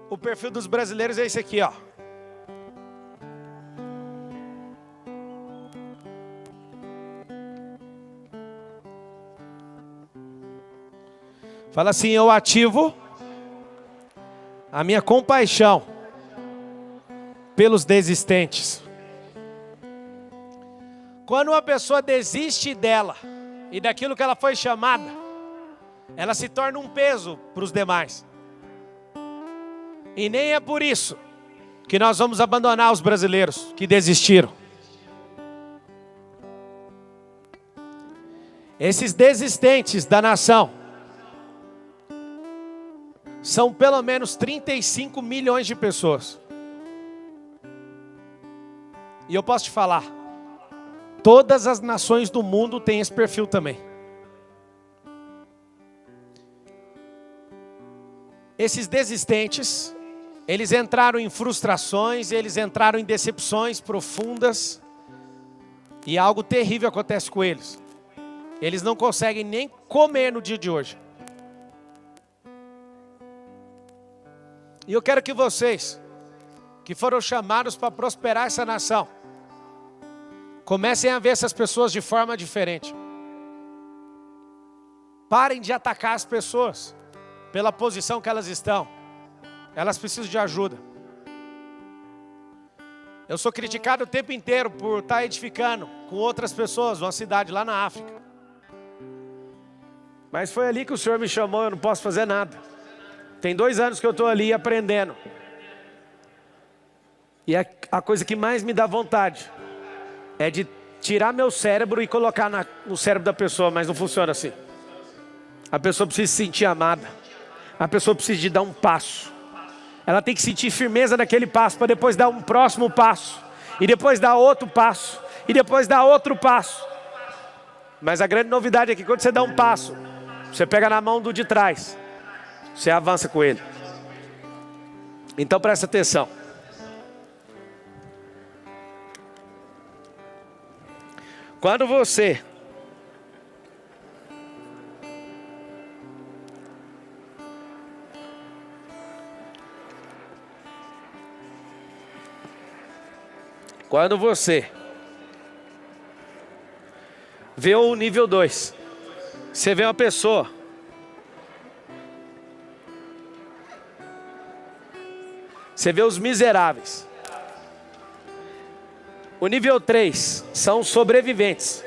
O perfil dos brasileiros é esse aqui, ó. Fala assim: eu ativo a minha compaixão pelos desistentes. Quando uma pessoa desiste dela e daquilo que ela foi chamada, ela se torna um peso para os demais. E nem é por isso que nós vamos abandonar os brasileiros que desistiram. Esses desistentes da nação são pelo menos 35 milhões de pessoas. E eu posso te falar, todas as nações do mundo têm esse perfil também. Esses desistentes, eles entraram em frustrações, eles entraram em decepções profundas. E algo terrível acontece com eles. Eles não conseguem nem comer no dia de hoje. E eu quero que vocês, que foram chamados para prosperar essa nação, comecem a ver essas pessoas de forma diferente. Parem de atacar as pessoas pela posição que elas estão. Elas precisam de ajuda. Eu sou criticado o tempo inteiro por estar edificando com outras pessoas, uma cidade lá na África. Mas foi ali que o Senhor me chamou, eu não posso fazer nada. Tem 2 anos que eu estou ali aprendendo. E a coisa que mais me dá vontade é de tirar meu cérebro e colocar no cérebro da pessoa, mas não funciona assim. A pessoa precisa se sentir amada. A pessoa precisa de dar um passo. Ela tem que sentir firmeza naquele passo para depois dar um próximo passo. E depois dar outro passo. E depois dar outro passo. Mas a grande novidade é que quando você dá um passo, você pega na mão do de trás. Você avança com ele. Então presta atenção. Quando você vê o nível 2, você vê uma pessoa você vê os miseráveis. O nível 3 são sobreviventes.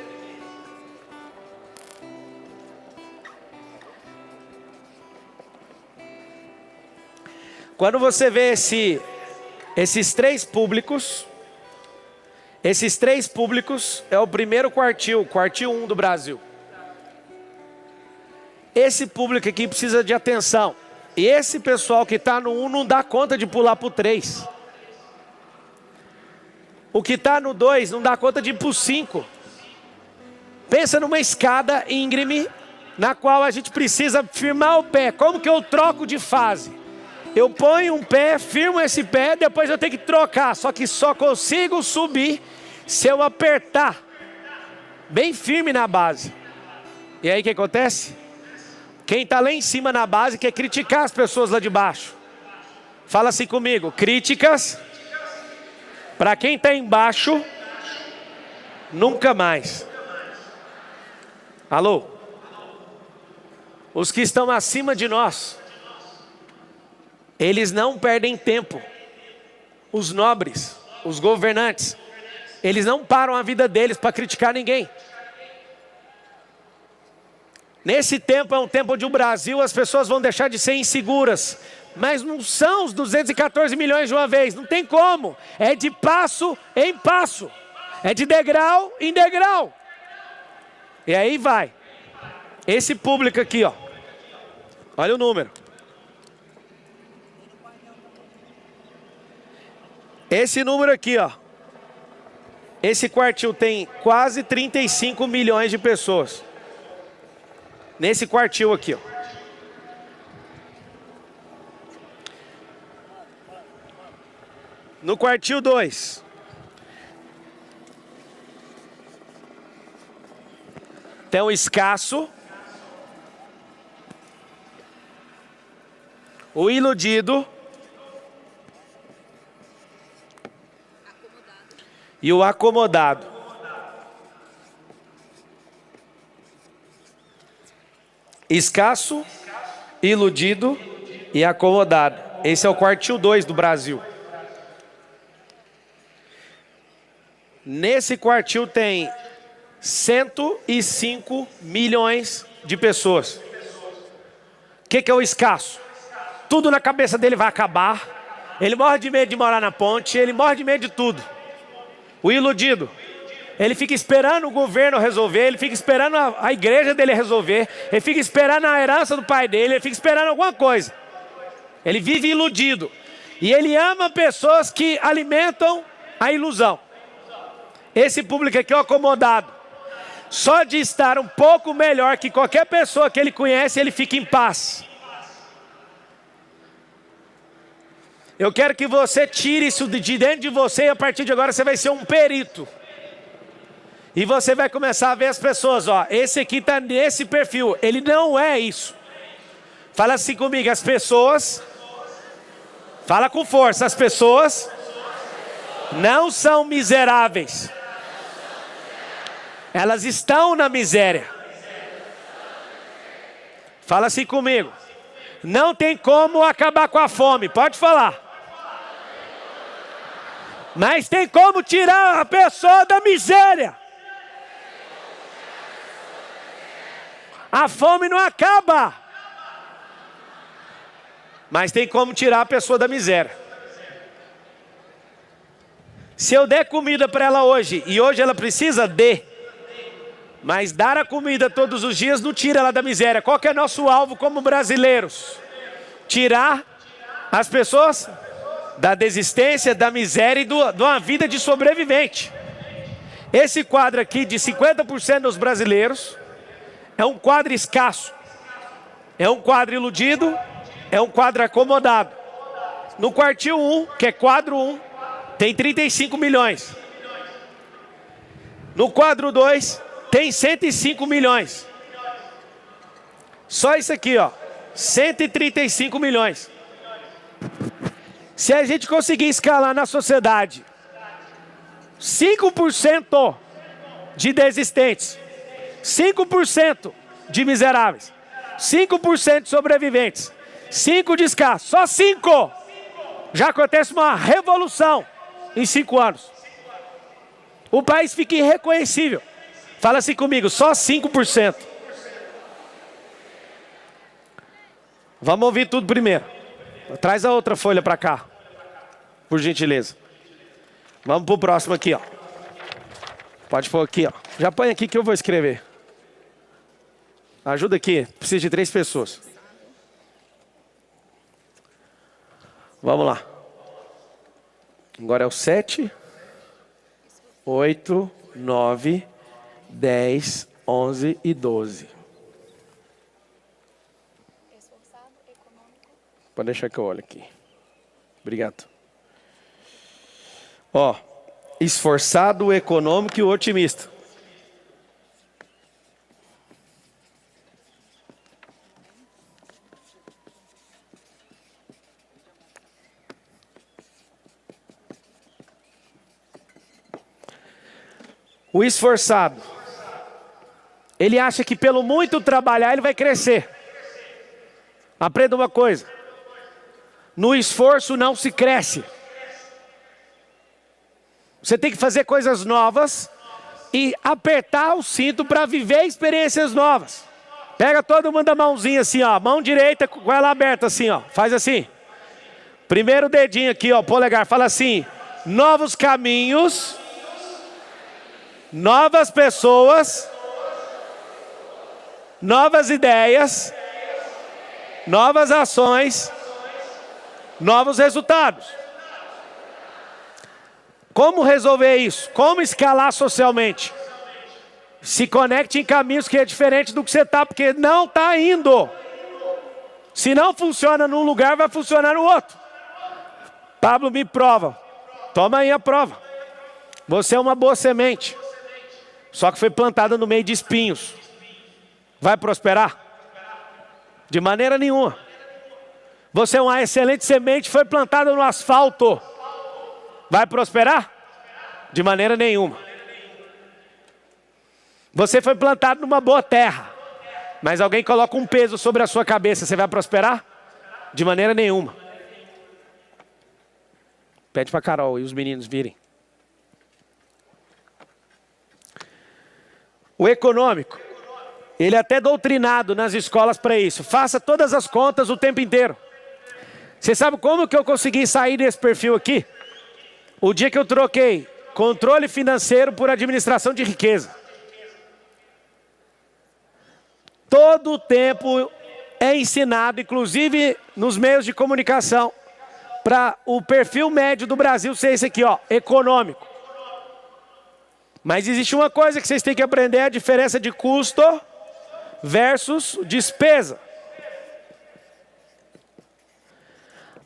Quando você vê esses 3 públicos, é o primeiro quartil 1 do Brasil. Esse público aqui precisa de atenção. E esse pessoal que está no 1 não dá conta de pular para o 3. O que está no 2 não dá conta de ir para o 5. Pensa numa escada íngreme, na qual a gente precisa firmar o pé. Como que eu troco de fase? Eu ponho um pé, firmo esse pé, depois eu tenho que trocar. Só que só consigo subir se eu apertar bem firme na base. E aí o que acontece? Quem está lá em cima na base quer criticar as pessoas lá de baixo. Fala assim comigo: críticas para quem está embaixo, nunca mais. Alô? Os que estão acima de nós, eles não perdem tempo. Os nobres, os governantes, eles não param a vida deles para criticar ninguém. Nesse tempo é um tempo onde o Brasil, as pessoas vão deixar de ser inseguras. Mas não são os 214 milhões de uma vez, não tem como. É de passo em passo. É de degrau em degrau. E aí vai. Esse público aqui, ó. Olha o número. Esse número aqui, ó. Esse quartil tem quase 35 milhões de pessoas. Nesse quartil aqui, ó. No quartil 2. Tem um escasso. o iludido e o acomodado. Escasso, iludido e acomodado. Esse é o quartil 2 do Brasil. Nesse quartil tem 105 milhões de pessoas. O que é o escasso? Tudo na cabeça dele vai acabar. Ele morre de medo de morar na ponte. Ele morre de medo de tudo. O iludido, ele fica esperando o governo resolver. Ele fica esperando a igreja dele resolver. Ele fica esperando a herança do pai dele. Ele fica esperando alguma coisa. Ele vive iludido. E ele ama pessoas que alimentam a ilusão. Esse público aqui é o acomodado. Só de estar um pouco melhor que qualquer pessoa que ele conhece, ele fica em paz. Eu quero que você tire isso de dentro de você e a partir de agora você vai ser um perito. E você vai começar a ver as pessoas, ó, esse aqui está nesse perfil, ele não é isso. Fala assim comigo, as pessoas, fala com força, as pessoas não são miseráveis. Elas estão na miséria. Fala assim comigo. Não tem como acabar com a fome. Pode falar. Mas tem como tirar a pessoa da miséria. A fome não acaba. Mas tem como tirar a pessoa da miséria. Se eu der comida para ela hoje, e hoje ela precisa mas dar a comida todos os dias não tira ela da miséria. Qual que é nosso alvo como brasileiros? Tirar as pessoas da desistência, da miséria e de uma vida de sobrevivente. Esse quadro aqui de 50% dos brasileiros é um quadro escasso. É um quadro iludido, é um quadro acomodado. No quartil 1, que é quadro 1, tem 35 milhões. No quadro 2, tem 105 milhões. Só isso aqui, ó. 135 milhões. Se a gente conseguir escalar na sociedade 5% de desistentes, 5% de miseráveis, 5% de sobreviventes, 5% de escassos, só 5%, já acontece uma revolução em 5 anos. O país fica irreconhecível. Fala assim comigo, só 5%. Vamos ouvir tudo primeiro. Traz a outra folha para cá, por gentileza. Vamos para o próximo aqui, ó. Pode pôr aqui, ó. Já põe aqui que eu vou escrever. Ajuda aqui, precisa de 3 pessoas. Vamos lá. Agora é o 7, 8, 9, 10, 11 e 12. Pode deixar que eu olhe aqui. Obrigado. Ó, esforçado, econômico e otimista. O esforçado, ele acha que pelo muito trabalhar ele vai crescer. Aprenda uma coisa. No esforço não se cresce. Você tem que fazer coisas novas e apertar o cinto para viver experiências novas. Pega todo mundo a mãozinha assim, ó. Mão direita com ela aberta assim, ó. Faz assim. Primeiro dedinho aqui, ó. Polegar. Fala assim. Novos caminhos. Novas pessoas. Novas ideias. Novas ações. Novos resultados. Como resolver isso? Como escalar socialmente? Se conecte em caminhos que é diferente do que você está, porque não está indo. Se não funciona num lugar, vai funcionar no outro. Pablo me prova. Toma aí a prova. Você é uma boa semente. Só que foi plantada no meio de espinhos. Vai prosperar? De maneira nenhuma. Você é uma excelente semente, foi plantada no asfalto. Vai prosperar? De maneira nenhuma. Você foi plantado numa boa terra, mas alguém coloca um peso sobre a sua cabeça, você vai prosperar? De maneira nenhuma. Pede para Carol e os meninos virem. O econômico, ele é até doutrinado nas escolas para isso. Faça todas as contas o tempo inteiro. Você sabe como que eu consegui sair desse perfil aqui? O dia que eu troquei controle financeiro por administração de riqueza. Todo o tempo é ensinado, inclusive nos meios de comunicação, para o perfil médio do Brasil ser esse aqui, ó, econômico. Mas existe uma coisa que vocês têm que aprender, a diferença de custo versus despesa.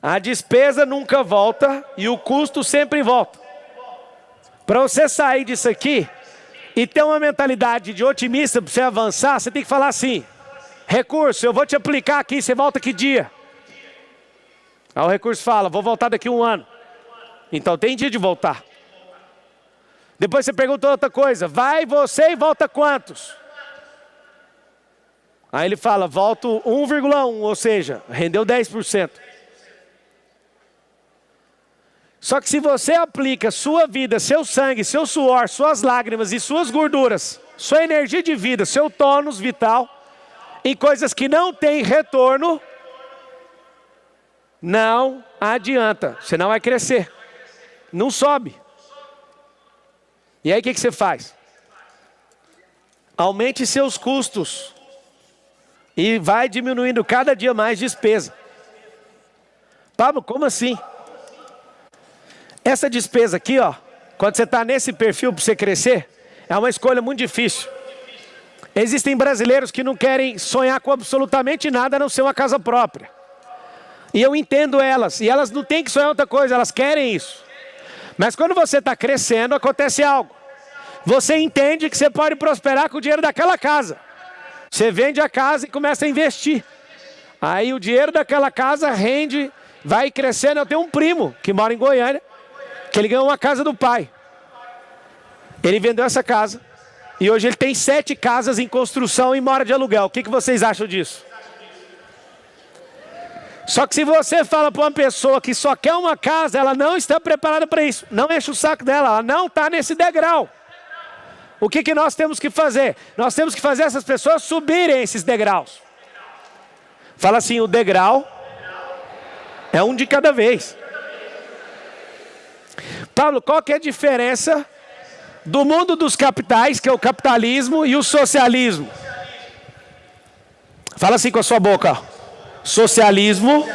A despesa nunca volta e o custo sempre volta. Para você sair disso aqui e ter uma mentalidade de otimista para você avançar, você tem que falar assim: recurso, eu vou te aplicar aqui, você volta que dia? Aí o recurso fala, vou voltar daqui a 1 ano. Então tem dia de voltar. Depois você pergunta outra coisa, vai você e volta quantos? Aí ele fala, volto 1,1, ou seja, rendeu 10%. Só que se você aplica sua vida, seu sangue, seu suor, suas lágrimas e suas gorduras, sua energia de vida, seu tônus vital, em coisas que não têm retorno, não adianta, você não vai crescer, não sobe. E aí o que você faz? Aumente seus custos e vai diminuindo cada dia mais despesa. Pablo, como assim? Essa despesa aqui, ó, quando você está nesse perfil para você crescer, é uma escolha muito difícil. Existem brasileiros que não querem sonhar com absolutamente nada a não ser uma casa própria. E eu entendo elas, e elas não têm que sonhar outra coisa, elas querem isso. Mas quando você está crescendo, acontece algo. Você entende que você pode prosperar com o dinheiro daquela casa. Você vende a casa e começa a investir. Aí o dinheiro daquela casa rende, vai crescendo. Eu tenho um primo que mora em Goiânia, que ele ganhou uma casa do pai. Ele vendeu essa casa e hoje ele tem 7 casas em construção e mora de aluguel. O que vocês acham disso? Só que se você fala para uma pessoa que só quer uma casa, ela não está preparada para isso. Não enche o saco dela, ela não está nesse degrau. O que nós temos que fazer? Nós temos que fazer essas pessoas subirem esses degraus. Fala assim, o degrau é um de cada vez. Pablo, qual que é a diferença do mundo dos capitais, que é o capitalismo, e o socialismo? Fala assim com a sua boca. Socialismo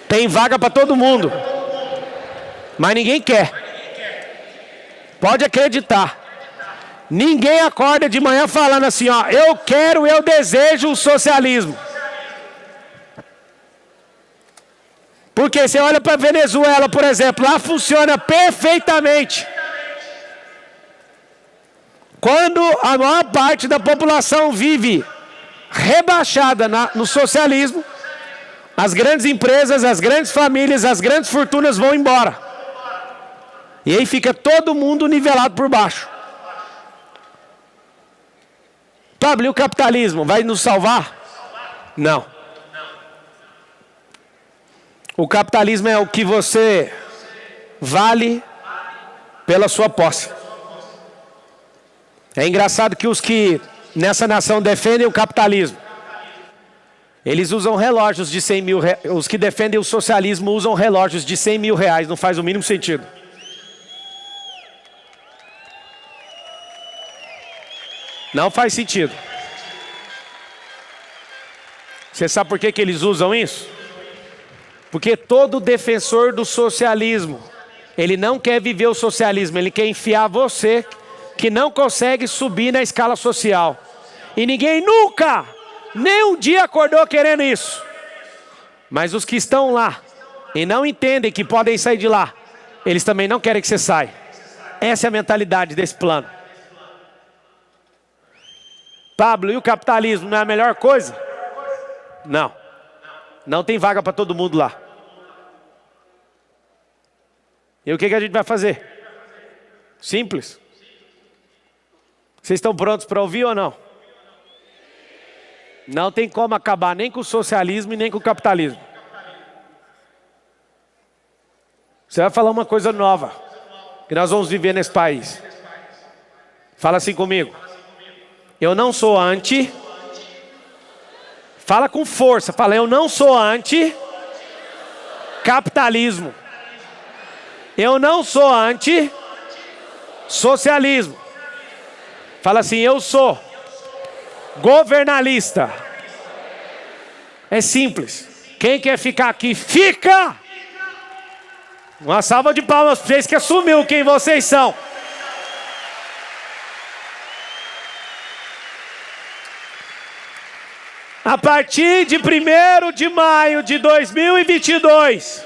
tem vaga para todo mundo, mas ninguém quer. Pode acreditar. Ninguém acorda de manhã falando assim, ó, eu quero, eu desejo o socialismo. Porque você olha para a Venezuela, por exemplo, lá funciona perfeitamente. Quando a maior parte da população vive rebaixada no socialismo, as grandes empresas, as grandes famílias, as grandes fortunas vão embora. E aí fica todo mundo nivelado por baixo. Pablo, e o capitalismo vai nos salvar? Não. O capitalismo é o que você vale pela sua posse. É engraçado que os que nessa nação defendem o capitalismo, eles usam relógios de 100 mil reais. Os que defendem o socialismo usam relógios de 100 mil reais. Não faz o mínimo sentido. Não faz sentido. Você sabe por que eles usam isso? Porque todo defensor do socialismo, ele não quer viver o socialismo, ele quer enfiar você que não consegue subir na escala social. E ninguém nunca, nem um dia acordou querendo isso. Mas os que estão lá e não entendem que podem sair de lá, eles também não querem que você saia. Essa é a mentalidade desse plano. Pablo, e o capitalismo não é a melhor coisa? Não. Não tem vaga para todo mundo lá. E o que a gente vai fazer? Simples. Vocês estão prontos para ouvir ou não? Não tem como acabar nem com o socialismo e nem com o capitalismo. Você vai falar uma coisa nova que nós vamos viver nesse país. Fala assim comigo. Eu não sou anti. Fala com força. Fala, eu não sou anti capitalismo. Eu não sou anti socialismo. Fala assim, eu sou governalista. É simples. Quem quer ficar aqui, fica! Uma salva de palmas para vocês que assumiu quem vocês são. A partir de 1º de maio de 2022,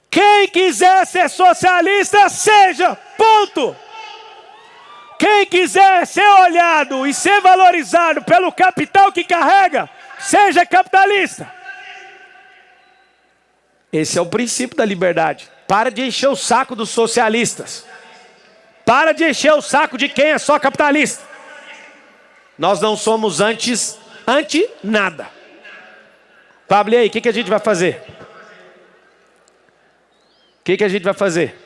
quem quiser ser socialista, seja, ponto. Quem quiser ser olhado e ser valorizado pelo capital que carrega, seja capitalista. Esse é o princípio da liberdade. Para de encher o saco dos socialistas. Para de encher o saco de quem é só capitalista. Nós não somos anti nada. Pablo, e aí, o que a gente vai fazer? O que a gente vai fazer?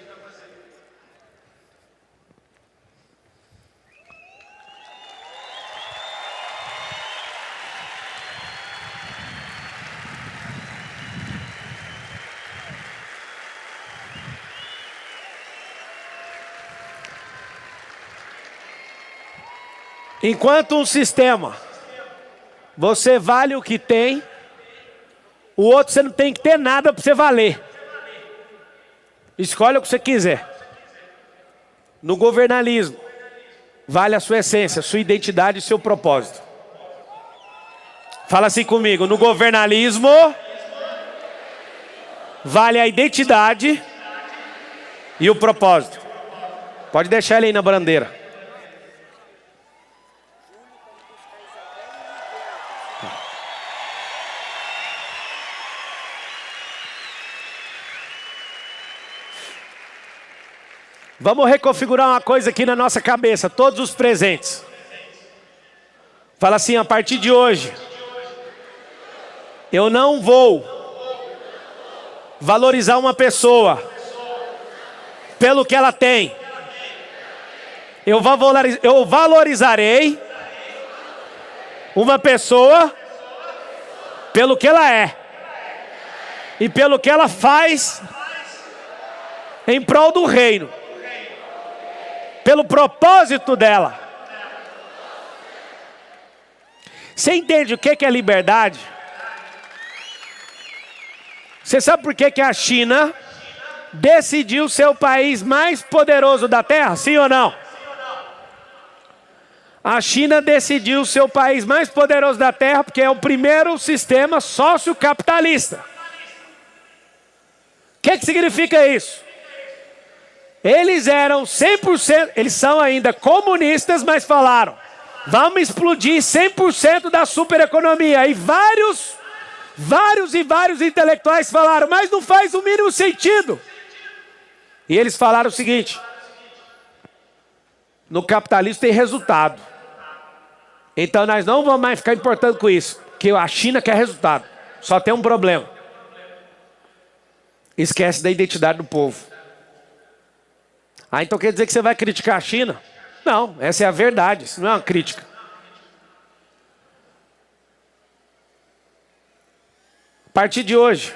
Enquanto um sistema, você vale o que tem, o outro você não tem que ter nada para você valer. Escolhe o que você quiser. No governalismo, vale a sua essência, sua identidade e seu propósito. Fala assim comigo, no governalismo, vale a identidade e o propósito. Pode deixar ele aí na bandeira. Vamos reconfigurar uma coisa aqui na nossa cabeça, todos os presentes. Fala assim, a partir de hoje, eu não vou valorizar uma pessoa pelo que ela tem. Eu valorizarei uma pessoa pelo que ela é e pelo que ela faz em prol do reino. Pelo propósito dela. Você entende o que é liberdade? Você sabe por que a China decidiu ser o país mais poderoso da Terra? Sim ou não? A China decidiu ser o país mais poderoso da Terra porque é o primeiro sistema sociocapitalista. O que significa isso? Eles eram 100%, eles são ainda comunistas, mas falaram, vamos explodir 100% da supereconomia. E vários intelectuais falaram, mas não faz o mínimo sentido. E eles falaram o seguinte, no capitalismo tem resultado. Então nós não vamos mais ficar importando com isso, porque a China quer resultado. Só tem um problema. Esquece da identidade do povo. Ah, então quer dizer que você vai criticar a China? Não, essa é a verdade, isso não é uma crítica. A partir de hoje,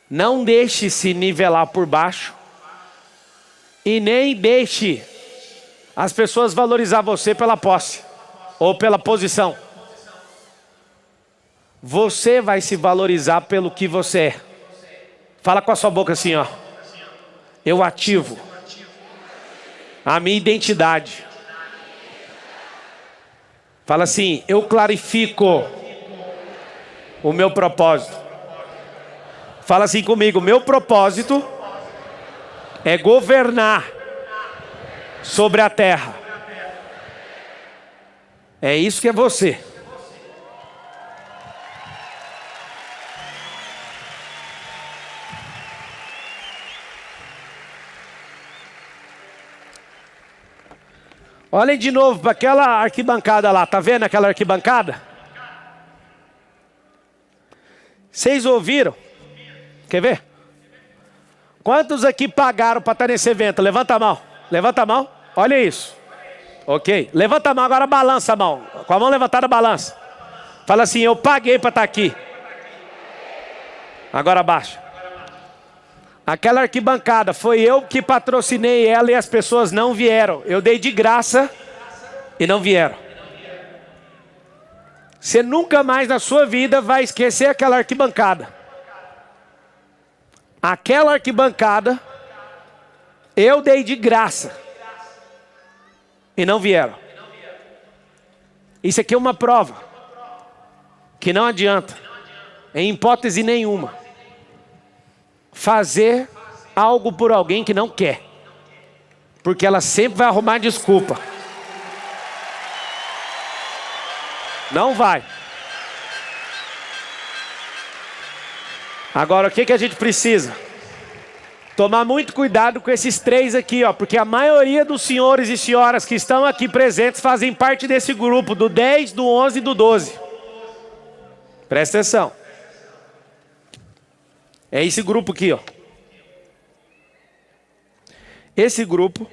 não deixe se nivelar por baixo e nem deixe as pessoas valorizar você pela posse ou pela posição. Você vai se valorizar pelo que você é. Fala com a sua boca assim, ó. Eu ativo a minha identidade. Fala assim, eu clarifico o meu propósito. Fala assim comigo, meu propósito é governar sobre a terra. É isso que é você. Olhem de novo para aquela arquibancada lá. Tá vendo aquela arquibancada? Vocês ouviram? Quer ver? Quantos aqui pagaram para estar nesse evento? Levanta a mão. Levanta a mão. Olha isso. Ok. Levanta a mão, agora balança a mão. Com a mão levantada, balança. Fala assim, eu paguei para estar aqui. Agora abaixa. Aquela arquibancada, foi eu que patrocinei ela e as pessoas não vieram. Eu dei de graça e não vieram. Você nunca mais na sua vida vai esquecer aquela arquibancada. Aquela arquibancada, eu dei de graça e não vieram. Isso aqui é uma prova que não adianta, em hipótese nenhuma, fazer algo por alguém que não quer, porque ela sempre vai arrumar desculpa. Não vai. Agora, o que a gente precisa? Tomar muito cuidado com esses três aqui, ó, porque a maioria dos senhores e senhoras que estão aqui presentes fazem parte desse grupo, do 10, do 11 e do 12. Presta atenção. É esse grupo aqui, ó. Esse grupo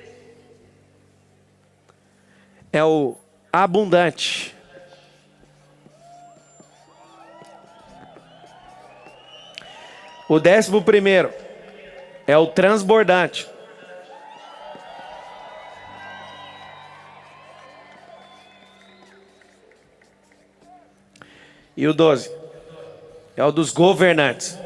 é o abundante. O 11º é o transbordante. E o 12 é o dos governantes.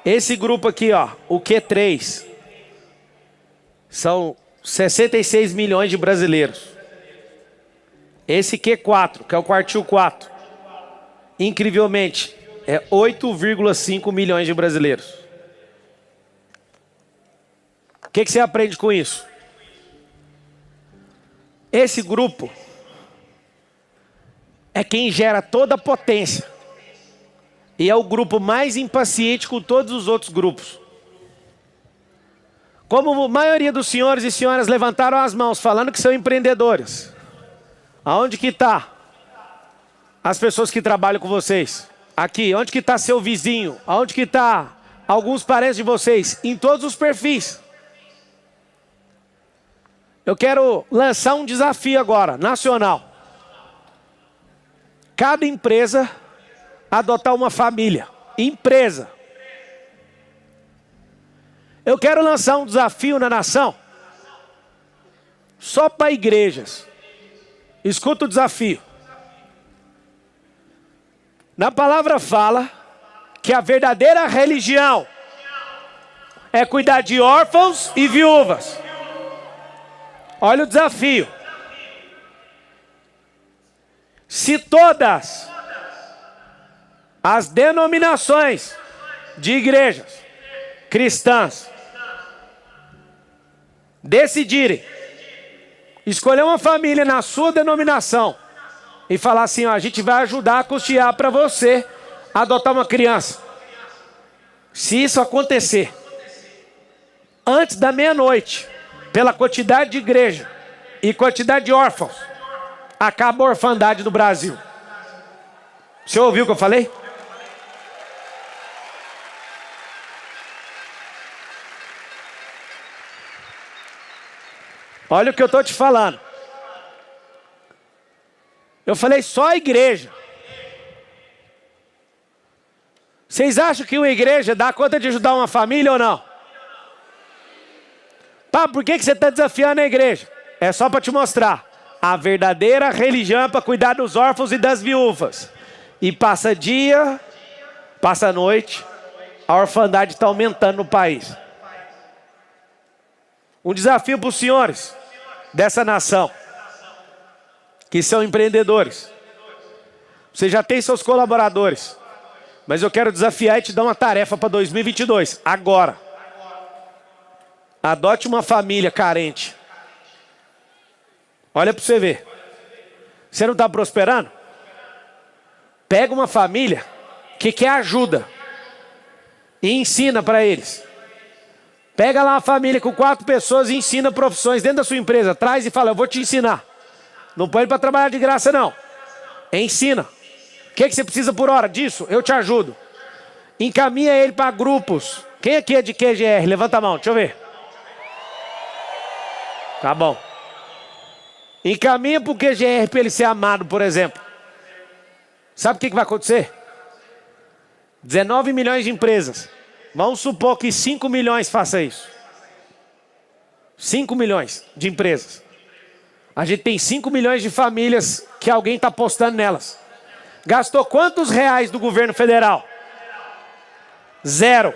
Esse grupo aqui, ó, o Q3, são 66 milhões de brasileiros. Esse Q4, que é o quartil 4, incrivelmente, é 8,5 milhões de brasileiros. O que você aprende com isso? Esse grupo é quem gera toda a potência. E é o grupo mais impaciente com todos os outros grupos. Como a maioria dos senhores e senhoras levantaram as mãos falando que são empreendedores, aonde que está as pessoas que trabalham com vocês? Aqui, onde que está seu vizinho? Aonde que está alguns parentes de vocês? Em todos os perfis. Eu quero lançar um desafio agora, nacional. Cada empresa adotar uma família. Empresa. Eu quero lançar um desafio na nação. Só para igrejas. Escuta o desafio. Na palavra fala que a verdadeira religião é cuidar de órfãos e viúvas. Olha o desafio. Se todas as denominações de igrejas cristãs decidirem escolher uma família na sua denominação e falar assim, ó, a gente vai ajudar a custear para você adotar uma criança. Se isso acontecer antes da meia-noite, pela quantidade de igreja e quantidade de órfãos, acaba a orfandade no Brasil. Você ouviu o que eu falei? Olha o que eu estou te falando. Eu falei só a igreja. Vocês acham que uma igreja dá conta de ajudar uma família ou não? Pá, por que você está desafiando a igreja? É só para te mostrar. A verdadeira religião é para cuidar dos órfãos e das viúvas. E passa dia, passa noite, a orfandade está aumentando no país. Um desafio para os senhores dessa nação, que são empreendedores. Você já tem seus colaboradores, mas eu quero desafiar e te dar uma tarefa para 2022, agora. Adote uma família carente. Olha para você ver. Você não está prosperando? Pega uma família que quer ajuda e ensina para eles. Pega lá uma família com 4 pessoas e ensina profissões dentro da sua empresa. Traz e fala, eu vou te ensinar. Não põe ele para trabalhar de graça não. Ensina. O que você precisa por hora disso? Eu te ajudo. Encaminha ele para grupos. Quem aqui é de QGR? Levanta a mão, deixa eu ver. Tá bom. Encaminha para o QGR para ele ser amado, por exemplo. Sabe o que vai acontecer? 19 milhões de empresas. Vamos supor que 5 milhões faça isso. 5 milhões de empresas. A gente tem 5 milhões de famílias que alguém está apostando nelas. Gastou quantos reais do governo federal? 0.